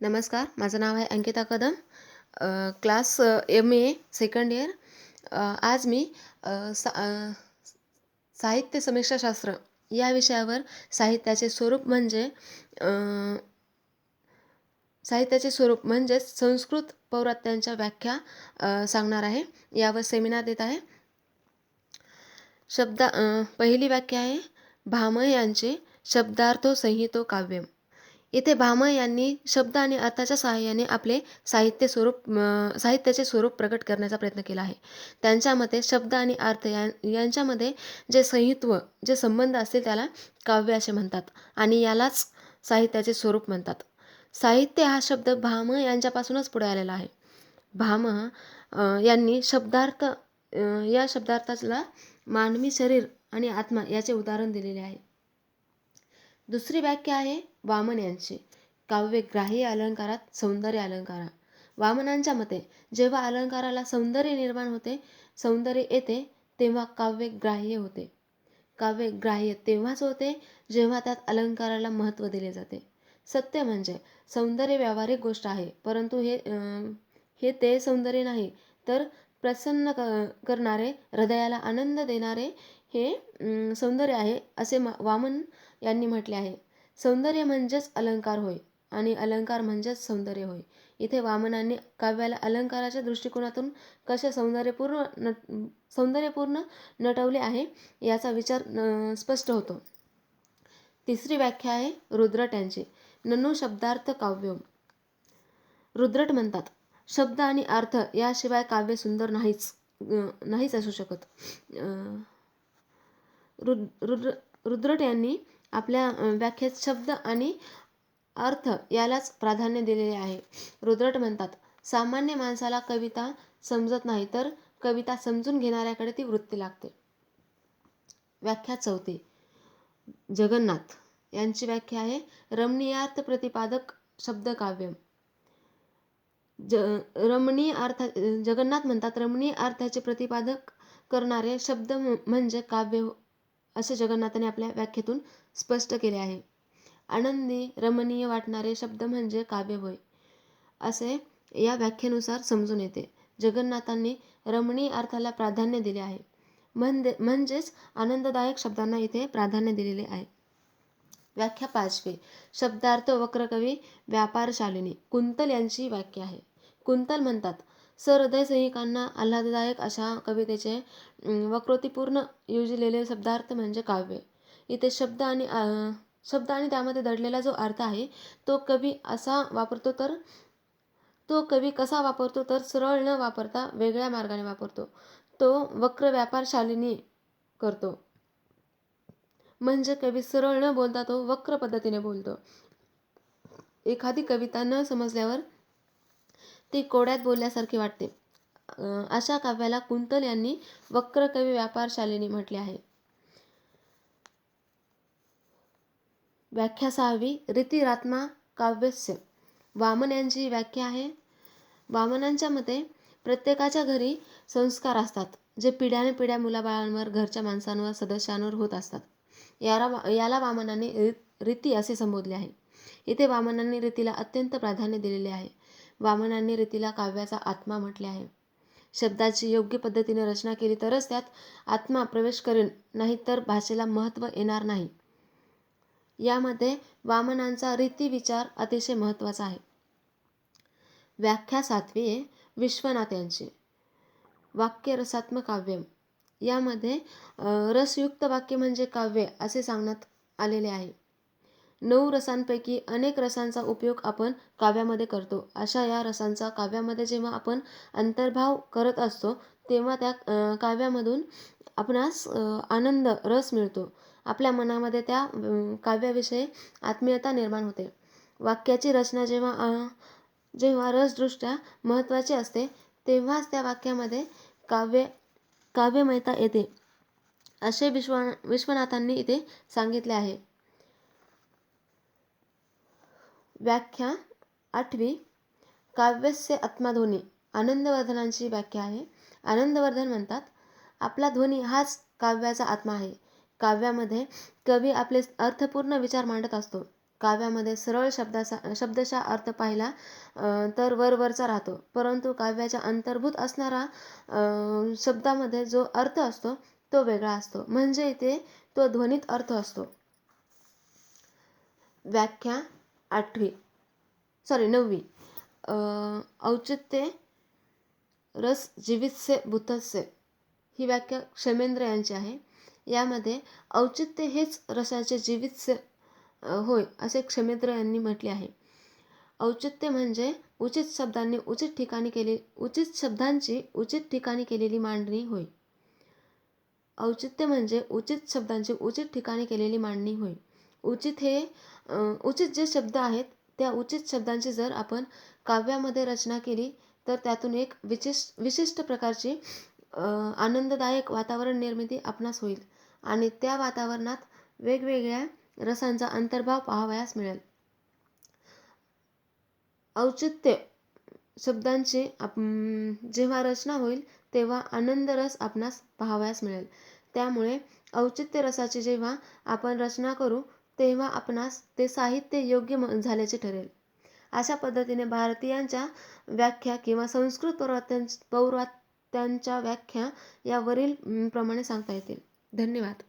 नमस्कार, माझं नाव आहे Ankita Kadam. Class MA second year. आज मी अ, सा साहित्य समीक्षाशास्त्र या विषयावर साहित्याचे स्वरूप म्हणजे अ, साहित्याचे स्वरूप म्हणजेच संस्कृत पौरात्यांच्या व्याख्या सांगणार आहे. यावर सेमिनार देत आहे. पहिली व्याख्या आहे भामह यांचे शब्दार्थो संहितो काव्यम. इथे भामह यांनी शब्द आणि अर्थाच्या सहाय्याने आपले साहित्याचे स्वरूप प्रकट करण्याचा प्रयत्न केला आहे. त्यांच्या मते शब्द आणि अर्थ यांच्यामध्ये जे संबंध असतील त्याला काव्य असे म्हणतात आणि यालाच साहित्याचे स्वरूप म्हणतात. साहित्य हा शब्द भामह यांच्यापासूनच पुढे आलेला आहे. भामह यांनी या शब्दार्थाला मानवी शरीर आणि आत्मा याचे उदाहरण दिलेले आहे. दुसरी व्याख्या आहे वामन यांची काव्यग्राह्य अलंकारात सौंदर्य अलंकार. वामनांच्या मते जेव्हा अलंकाराला सौंदर्य येते तेव्हा काव्यग्राह्य होते. काव्यग्राह्य तेव्हाच होते जेव्हा त्यात अलंकाराला महत्त्व दिले जाते. सत्य म्हणजे सौंदर्य व्यावहारिक गोष्ट आहे, परंतु हे ते सौंदर्य नाही, तर प्रसन्न करणारे, हृदयाला आनंद देणारे हे सौंदर्य आहे, असे वामन यांनी म्हटले आहे. सौंदर्य म्हणजेच अलंकार होय आणि अलंकार म्हणजेच सौंदर्य होय. इथे वामनांनी काव्याला अलंकाराच्या दृष्टिकोनातून कसे सौंदर्यपूर्ण नटवले आहे याचा विचार स्पष्ट होतो. तिसरी व्याख्या आहे रुद्रट यांची ननु शब्दार्थ काव्यम. रुद्रट म्हणतात, शब्द आणि अर्थ याशिवाय काव्य सुंदर नाहीच असू शकत. रुद्रट यांनी आपल्या व्याख्येत शब्द आणि अर्थ यालाच प्राधान्य दिलेले आहे. रुद्रट म्हणतात, सामान्य माणसाला कविता समजत नाही, तर कविता समजून घेणाऱ्याकडे ती वृत्ती लागते. व्याख्या चौथी जगन्नाथ यांची व्याख्या आहे रमणीयार्थ प्रतिपादक शब्द काव्यम. जगन्नाथ म्हणतात, रमणीय अर्थाचे प्रतिपादक करणारे शब्द म्हणजे काव्य असे जगन्नाथाने आपल्या व्याख्येतून स्पष्ट केले आहे. आनंदी रमणीय वाटणारे शब्द म्हणजे काव्य होय, असे या व्याख्येनुसार समजून येते. जगन्नाथांनी रमणीय अर्थाला प्राधान्य दिले आहे, म्हणजेच आनंददायक शब्दांना इथे प्राधान्य दिलेले आहे. व्याख्या पाचवी शब्दार्थ वक्रकवी व्यापारशालिनी. कुंतल यांची व्याख्या आहे. कुंतल म्हणतात, सहृदयसैनिकांना आल्हाददायक अशा कवितेचे वक्रोक्तीपूर्ण योजिलेले शब्दार्थ म्हणजे काव्य. इथे शब्द आणि त्यामध्ये दडलेला जो अर्थ आहे तो कवी कसा वापरतो तर सरळ न वापरता वेगळ्या मार्गाने वापरतो. तो वक्र व्यापारशालिनी करतो. म्हणजे कवी सरळ न बोलता तो वक्र पद्धतीने बोलतो. एखादी कविता न समजल्यावर ती कोड्यात बोलल्यासारखी वाटते. अशा काव्याला कुंतल यांनी वक्र कवी व्यापारशालिनी म्हटले आहे. व्याख्या सहावी रीतिरात्मा काव्यस्य. वामन यांची व्याख्या आहे. वामनांच्या मते प्रत्येकाच्या घरी संस्कार असतात, जे पिढ्यानपिढ्या मुलाबाळांवर, घरच्या माणसांवर, सदस्यांवर होत असतात. याला वामनांनी रीती असे संबोधले आहे. इथे वामनांनी रीतीला अत्यंत प्राधान्य दिलेले आहे. वामनांनी रीतीला काव्याचा आत्मा म्हटले आहे. शब्दाची योग्य पद्धतीने रचना केली तरच त्यात आत्मा प्रवेश करेल, नाहीतर भाषेला महत्त्व येणार नाही. यामध्ये वामनांचा रीती विचार अतिशय महत्त्वाचा आहे. व्याख्या सातवी आहे विश्वनाथ यांची वाक्य रसात्मक काव्यम. यामध्ये रसयुक्त वाक्य म्हणजे काव्य असे सांगण्यात आलेले आहे. 9 रसांपैकी अनेक रसांचा उपयोग आपण काव्यामध्ये करतो. अशा या रसांचा काव्यामध्ये जेव्हा आपण अंतर्भाव करत असतो तेव्हा त्या काव्यामधून आपणास आनंद, रस मिळतो. आपल्या मनामध्ये त्या काव्याविषयी आत्मीयता निर्माण होते. वाक्याची रचना जेव्हा रसदृष्ट्या महत्त्वाची असते तेव्हाच त्या वाक्यामध्ये काव्यमयता येते, असे विश्वनाथांनी इथे सांगितले आहे. व्याख्या आठवी काव्यस्य आत्माध्वनी. आनंदवर्धनांची व्याख्या आहे. आनंदवर्धन म्हणतात, आपला ध्वनी हाच काव्याचा आत्मा आहे. काव्यामध्ये कवी आपले अर्थपूर्ण विचार मांडत असतो. काव्यामध्ये सरळ शब्दशः अर्थ पाहिला तर वरवरचा राहतो, परंतु काव्याच्या अंतर्भूत असणारा शब्दामध्ये जो अर्थ असतो तो वेगळा असतो, म्हणजे इथे तो ध्वनित अर्थ असतो. व्याख्या 9वी. औचित्य रस जीवितसे भूतस्य ही व्याख्या क्षेमेंद्र यांची आहे. यामध्ये औचित्य हेच रसाचे जीवितसे होय असे क्षेमेंद्र यांनी म्हटले आहे. औचित्य म्हणजे उचित शब्दांची उचित ठिकाणी केलेली मांडणी होय. औचित्य म्हणजे उचित शब्दांची उचित ठिकाणी केलेली मांडणी होय. उचित जे शब्द आहेत त्या उचित शब्दांची जर आपण काव्यामध्ये रचना केली तर त्यातून एक विशिष्ट प्रकारची आनंददायक वातावरण निर्मिती आपणास होईल आणि त्या वातावरणात वेगवेगळ्या रसांचा अंतर्भाव पाहावयास मिळेल. औचित्य शब्दांची जेव्हा रचना होईल तेव्हा आनंदरस आपणास पाहावयास मिळेल. त्यामुळे औचित्य रसाची जेव्हा आपण रचना करू तेव्हा आपणास ते साहित्य योग्य झाल्याचे ठरेल. अशा पद्धतीने भारतीयांच्या व्याख्या किंवा संस्कृत पौर्वात्यांच्या व्याख्या या वरील प्रमाणे सांगता येतील. धन्यवाद.